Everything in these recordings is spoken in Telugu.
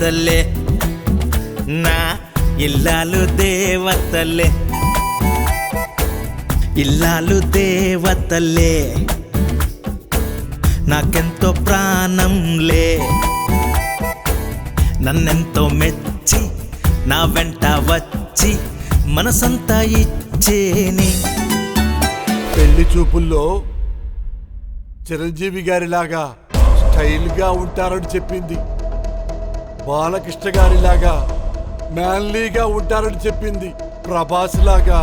దేవతలే నా ఇల్లాలు దేవతలే ఇల్లాలు దేవతలే నాకెంతో ప్రాణంలే నన్నెంతో మెచ్చి నా వెంట వచ్చి మనసంతా ఇచ్చేని పెళ్లి చూపుల్లో చిరంజీవి గారిలాగా స్టైల్గా ఉంటారని చెప్పింది, బాలకృష్ణ గారిలాగా మ్యాన్లీగా ఉంటారని చెప్పింది, ప్రభాస్ లాగా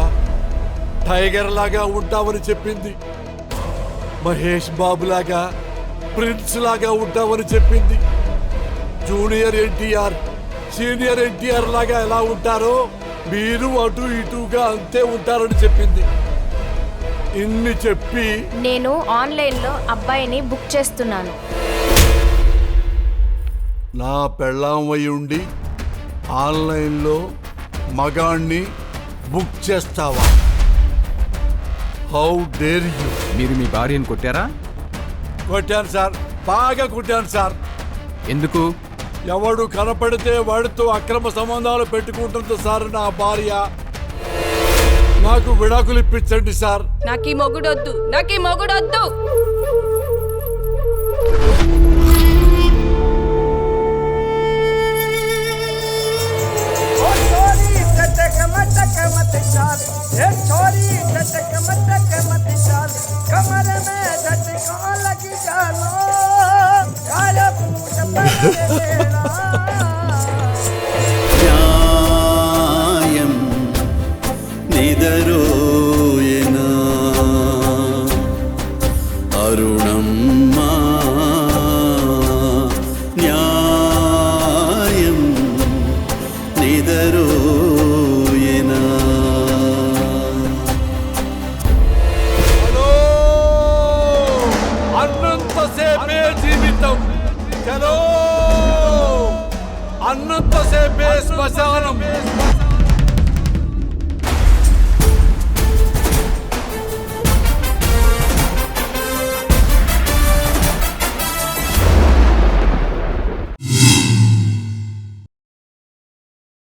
టైగర్ లాగా ఉంటామని చెప్పింది, మహేష్ బాబు లాగా ప్రిన్స్ లాగా ఉంటామని చెప్పింది, జూనియర్ ఎన్టీఆర్ సీనియర్ ఎన్టీఆర్ లాగా ఎలా ఉంటారో మీరు అటు ఇటుగా అంతే ఉంటారని చెప్పింది. ఇన్ని చెప్పి నేను ఆన్లైన్లో అబ్బాయిని బుక్ చేస్తున్నాను. నా పెళ్ళాం అయి ఉండి ఆన్లైన్లో మగాణ్ణి బుక్ చేస్తావా? How dare you! మీరు మీ భార్యను కొట్టారా? కొట్టాను సార్, బాగా కొట్టాను సార్. ఎందుకు? ఎవడు కనపడితే వాడితో అక్రమ సంబంధాలు పెట్టుకుంటుంది సార్ నా భార్య. నాకు విడాకులు ఇప్పించండి సార్. నాకీ మొగుడొద్దు, నాకీ మొగుడొద్దు. న్యాయం నిదరోయనా అరుణమ్మా న్యాయం నిదరోయనా. హలో, అన్నంతసేపే జీవితం, చలో అన్నంతసేపే శ్మశానం.